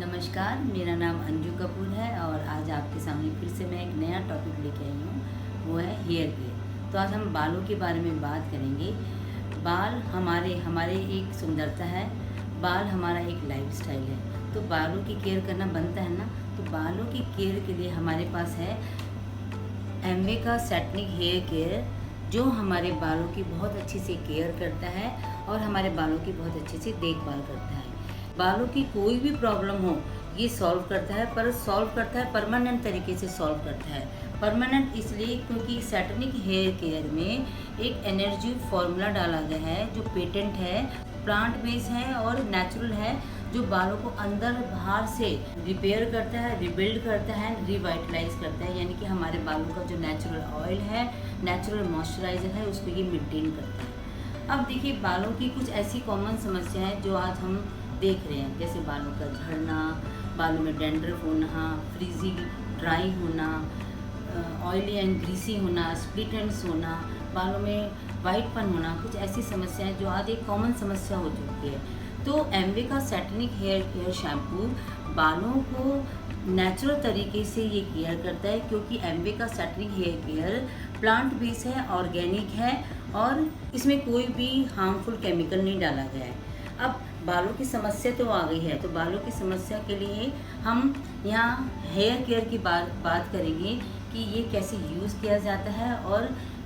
नमस्कार, मेरा नाम अंजू कपूर है और आज आपके सामने फिर से मैं एक नया टॉपिक लेके आई हूँ, वो है हेयर केयर। तो आज हम बालों के बारे में बात करेंगे। बाल हमारे हमारे एक सुंदरता है, बाल हमारा एक लाइफस्टाइल है। तो बालों की केयर करना बनता है ना। तो बालों की केयर के लिए हमारे पास है एमवे का सैटनिक हेयर केयर, जो हमारे बालों की बहुत अच्छी से केयर करता है और हमारे बालों की बहुत अच्छे से देखभाल करता है। बालों की कोई भी प्रॉब्लम हो ये सॉल्व करता है, पर सॉल्व करता है परमानेंट तरीके से सॉल्व करता है। परमानेंट इसलिए क्योंकि सैटनिक हेयर केयर में एक एनर्जी फार्मूला डाला गया है जो पेटेंट है, प्लांट बेस है और नेचुरल है, जो बालों को अंदर बाहर से रिपेयर करता है, रिबिल्ड करता है, रिवाइटलाइज करता है। यानी कि हमारे बालों का जो नेचुरल ऑयल है, नेचुरल मॉइस्चराइजर है, उसको ये मेंटेन करता है। अब देखिए, बालों की कुछ ऐसी कॉमन समस्या है जो आज हम देख रहे हैं, जैसे बालों का झड़ना, बालों में डैंड्रफ होना, फ्रीजी ड्राई होना, ऑयली एंड ग्रीसी होना, स्प्लिट एंड्स होना, बालों में वाइटपन होना, कुछ ऐसी समस्याएं जो आज एक कॉमन समस्या हो चुकी है। तो एमवे का सैटनिक हेयर केयर शैम्पू बालों को नेचुरल तरीके से ये केयर करता है, क्योंकि एमवे का Satinique hair care plant base है, ऑर्गेनिक है और इसमें कोई भी हार्मफुल केमिकल नहीं डाला गया है। अब बालों की समस्या तो आ गई है, तो बालों की समस्या के लिए हम यहाँ हेयर केयर की बात करेंगे कि ये कैसे यूज़ किया जाता है और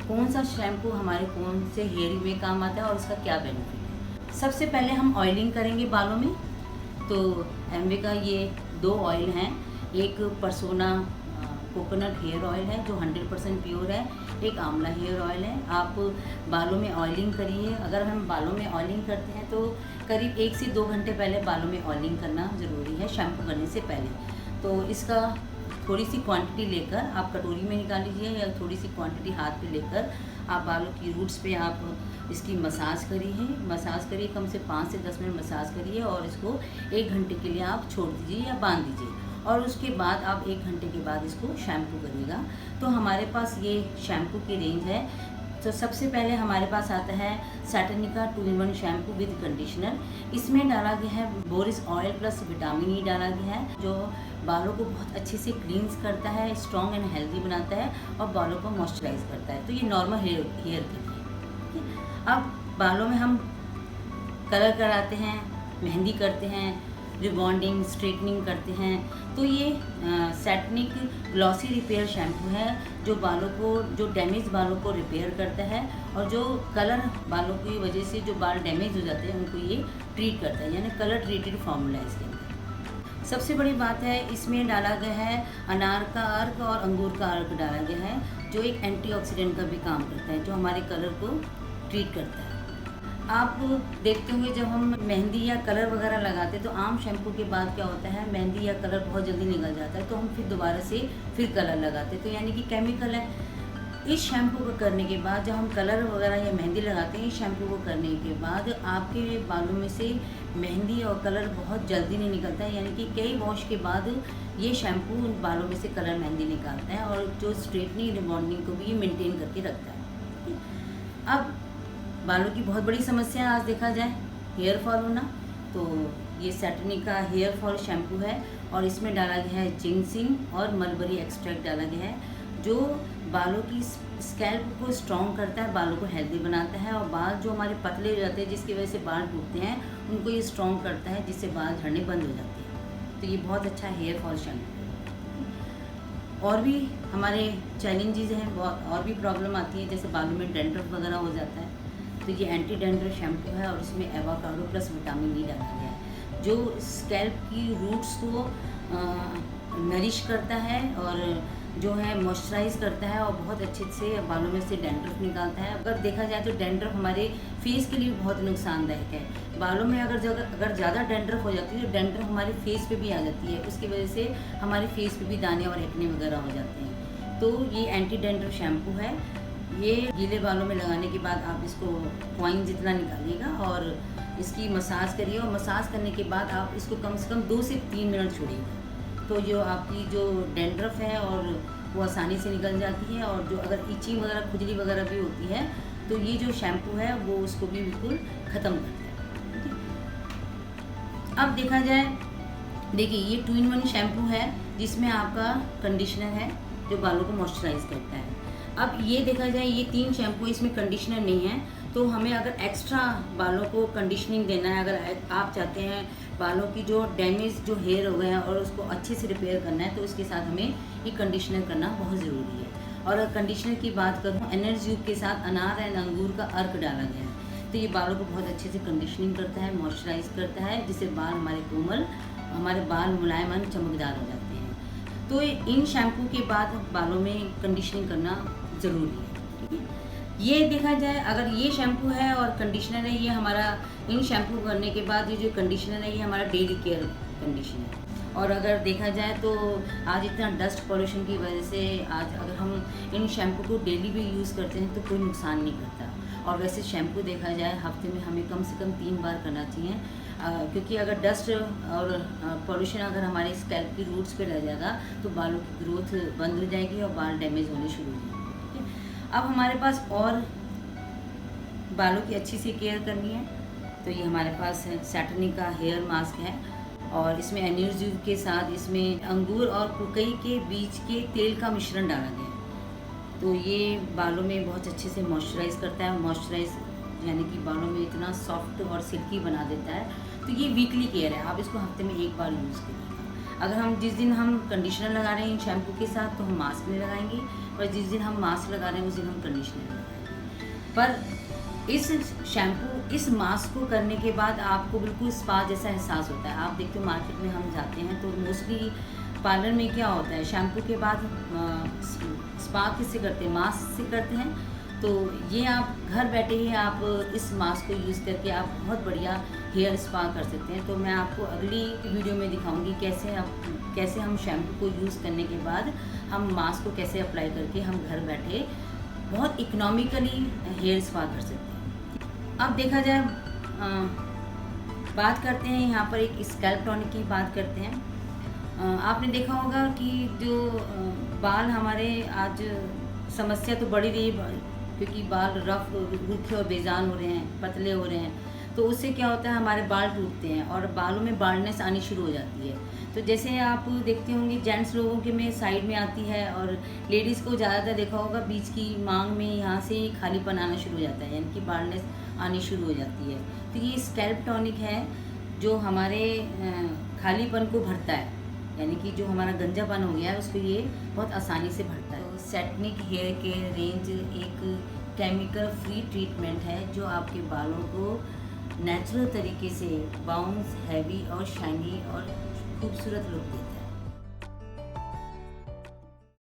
कौन सा शैम्पू हमारे कौन से हेयर में काम आता है और इसका क्या बेनिफिट है। सबसे पहले हम ऑयलिंग करेंगे बालों में। तो एमवे का ये 2 ऑयल हैं, एक परसोना कोकोनट हेयर ऑयल है जो 100% प्योर है, एक आंवला हेयर ऑयल है। आप बालों में ऑयलिंग करिए। अगर हम बालों में ऑयलिंग करते हैं तो करीब 1 से 2 घंटे पहले बालों में ऑयलिंग करना ज़रूरी है, शैम्पू करने से पहले। तो इसका थोड़ी सी क्वांटिटी लेकर आप कटोरी में निकाल लीजिए, या थोड़ी सी क्वांटिटी हाथ पे लेकर आप बालों की रूट्स पे आप इसकी मसाज करिए, कम से 5 से 10 मिनट मसाज करिए और इसको 1 घंटे के लिए आप छोड़ दीजिए या बांध दीजिए, और उसके बाद आप 1 घंटे के बाद इसको शैम्पू करिएगा। तो हमारे पास ये शैम्पू की रेंज है। तो सबसे पहले हमारे पास आता है सैटनिका 2-in-1 शैम्पू विद कंडीशनर। इसमें डाला गया है Boris oil plus vitamin E डाला गया है, जो बालों को बहुत अच्छे से क्लींस करता है, स्ट्रॉन्ग एंड हेल्दी बनाता है और बालों को मॉइस्चराइज करता है। तो ये नॉर्मल हेयर के लिए। अब बालों में हम कलर कराते हैं, मेहंदी करते हैं, रिबॉन्डिंग, स्ट्रेटनिंग करते हैं। तो ये सैटनिक ग्लॉसी रिपेयर शैम्पू है जो बालों को, जो डैमेज बालों को रिपेयर करता है और जो कलर बालों की वजह से जो बाल डैमेज हो जाते हैं उनको ये ट्रीट करता है, यानी कलर ट्रीटेड फार्मूला है इसके अंदर। सबसे बड़ी बात है, इसमें डाला गया है अनार का अर्क और अंगूर का अर्क डाला गया है, जो एक एंटीऑक्सीडेंट का भी काम करता है, जो हमारे कलर को ट्रीट करता है। आप देखते होंगे जब हम मेहंदी या कलर वगैरह लगाते हैं तो आम शैम्पू के बाद क्या होता है, मेहंदी या कलर बहुत जल्दी निकल जाता है, तो हम फिर दोबारा से फिर कलर लगाते हैं, तो यानी कि केमिकल है। इस शैम्पू को करने के बाद जब हम कलर वगैरह या मेहंदी लगाते हैं, इस शैम्पू को करने के बाद आपके बालों में से मेहंदी और कलर बहुत जल्दी नहीं निकलता है, यानी कि कई वॉश के बाद ये शैम्पू उन बालों में से कलर मेहंदी निकालता है और जो स्ट्रेटनिंग रिबॉन्डिंग को भी मेंटेन करके रखता है। अब बालों की बहुत बड़ी समस्या आज देखा जाए हेयर फॉल होना, तो ये सैटनिक का हेयर फॉल शैम्पू है और इसमें डाला गया है जिंक्सिंग और मलबरी एक्सट्रैक्ट डाला गया है, जो बालों की स्कैल्प को स्ट्रॉन्ग करता है, बालों को हेल्दी बनाता है और बाल जो हमारे पतले हो जाते हैं जिसकी वजह से बाल टूटते हैं उनको ये स्ट्रॉन्ग करता है, जिससे बाल झड़ने बंद हो जाते हैं। तो ये बहुत अच्छा हेयर फॉल शैम्पू है। और भी हमारे चैलेंजेस हैं, बहुत और भी प्रॉब्लम आती है, जैसे बालों में डैंड्रफ वगैरह हो जाता है, तो ये एंटी डैंड्रफ शैम्पू है और इसमें एवोकाडो प्लस विटामिन ई डाला गया है, जो स्कैल्प की रूट्स को नरिश करता है और जो है मॉइस्चराइज करता है और बहुत अच्छे से बालों में से डैंड्रफ निकालता है। अगर देखा जाए तो डैंड्रफ हमारे फेस के लिए बहुत नुकसानदायक है। बालों में अगर ज़्यादा डैंड्रफ हो जाती है तो डैंड्रफ हमारे फेस पे भी आ जाती है, उसकी वजह से हमारे फेस पे भी दाने और एक्ने वगैरह हो जाते हैं। तो ये एंटी डैंड्रफ शैम्पू है। ये गीले बालों में लगाने के बाद आप इसको कॉइन जितना निकालिएगा और इसकी मसाज करिए, और मसाज करने के बाद आप इसको कम से कम 2 से 3 मिनट छोड़िएगा, तो जो आपकी जो डैंड्रफ है और वो आसानी से निकल जाती है, और जो अगर इचिंग वगैरह, खुजली वगैरह भी होती है तो ये जो शैम्पू है वो उसको भी बिल्कुल ख़त्म करता है। अब देखा जाए देखिए ये 2-in-1 शैम्पू है जिसमें आपका कंडीशनर है जो बालों को मॉइस्चराइज करता है। अब ये देखा जाए ये 3 शैम्पू, इसमें कंडीशनर नहीं है, तो हमें अगर एक्स्ट्रा बालों को कंडीशनिंग देना है, अगर आप चाहते हैं बालों की जो डैमेज जो हेयर हो गए हैं और उसको अच्छे से रिपेयर करना है, तो इसके साथ हमें ये कंडीशनर करना बहुत ज़रूरी है। और अगर कंडीशनर की बात करूँ, एनर्जी के साथ अनार एंड अंगूर का अर्क डाला गया है, तो ये बालों को बहुत अच्छे से कंडीशनिंग करता है, मॉइस्चराइज करता है, जिससे बाल हमारे कोमल, हमारे बाल मुलायम एंड चमकदार हो जाते हैं। तो इन शैम्पू के बाद बालों में कंडीशनिंग करना ज़रूरी है, ठीक है। ये देखा जाए अगर ये शैम्पू है और कंडीशनर है, ये हमारा इन शैम्पू करने के बाद ये जो कंडीशनर है ये हमारा डेली केयर कंडीशनर है। और अगर देखा जाए तो आज इतना डस्ट पॉल्यूशन की वजह से आज अगर हम इन शैम्पू को डेली भी यूज़ करते हैं तो कोई नुकसान नहीं करता। और वैसे शैम्पू देखा जाए हफ्ते में हमें कम से कम 3 बार करना चाहिए, क्योंकि अगर डस्ट और पॉल्यूशन अगर हमारे स्कैल्प की रूट्स पे लग जाएगा तो बालों की ग्रोथ बंद हो जाएगी और बाल डैमेज होने शुरू हो जाएंगे, ठीक है। अब हमारे पास और बालों की अच्छी सी केयर करनी है तो ये हमारे पास सैटनी का हेयर मास्क है और इसमें एन्यूज़ के साथ इसमें अंगूर और कुकई के बीज के तेल का मिश्रण डाला गया है। तो ये बालों में बहुत अच्छे से मॉइस्चराइज़ करता है, मॉइस्चराइज यानी कि बालों में इतना सॉफ्ट और सिल्की बना देता है। तो ये वीकली केयर है, आप इसको हफ्ते में 1 बार यूज़ करिएगा। अगर हम जिस दिन हम कंडीशनर लगा रहे हैं इन शैम्पू के साथ तो हम मास्क नहीं लगाएंगे, और जिस दिन हम मास्क लगा रहे हैं उस दिन हम कंडीशनर लगाएंगे। पर इस शैम्पू, इस मास्क को करने के बाद आपको बिल्कुल स्पा जैसा एहसास होता है। आप देखते हो मार्केट में हम जाते हैं तो मोस्टली पार्लर में क्या होता है, शैम्पू के बाद स्पा किससे करते हैं, मास्क से करते हैं। तो ये आप घर बैठे ही आप इस मास्क को यूज़ करके आप बहुत बढ़िया हेयर स्पा कर सकते हैं। तो मैं आपको अगली वीडियो में दिखाऊंगी कैसे हम शैम्पू को यूज़ करने के बाद हम मास्क को कैसे अप्लाई करके हम घर बैठे बहुत इकोनॉमिकली हेयर स्पा कर सकते हैं। अब देखा जाए बात करते हैं यहाँ पर एक स्कैल्प टॉनिक की बात करते हैं। आपने देखा होगा कि जो बाल हमारे आज समस्या तो बढ़ी रही है क्योंकि बाल रफ, रूखे और बेजान हो रहे हैं, पतले हो रहे हैं। तो उससे क्या होता है हमारे बाल टूटते हैं और बालों में बाल्डनेस आनी शुरू हो जाती है। तो जैसे आप देखते होंगे जेंट्स लोगों के में साइड में आती है और लेडीज़ को ज़्यादातर देखा होगा बीच की मांग में यहाँ से खालीपन आना शुरू हो जाता है, यानी कि बाल्डनेस आनी शुरू हो जाती है। तो ये स्कैल्प टॉनिक है जो हमारे खालीपन को भरता है, यानी कि जो हमारा गंजापन हो गया है उसको ये बहुत आसानी से भरता है। तो सैटनिक हेयर केयर रेंज एक केमिकल फ्री ट्रीटमेंट है जो आपके बालों को नेचुरल तरीके से बाउंस, हैवी और शाइनी और खूबसूरत लुक देता है।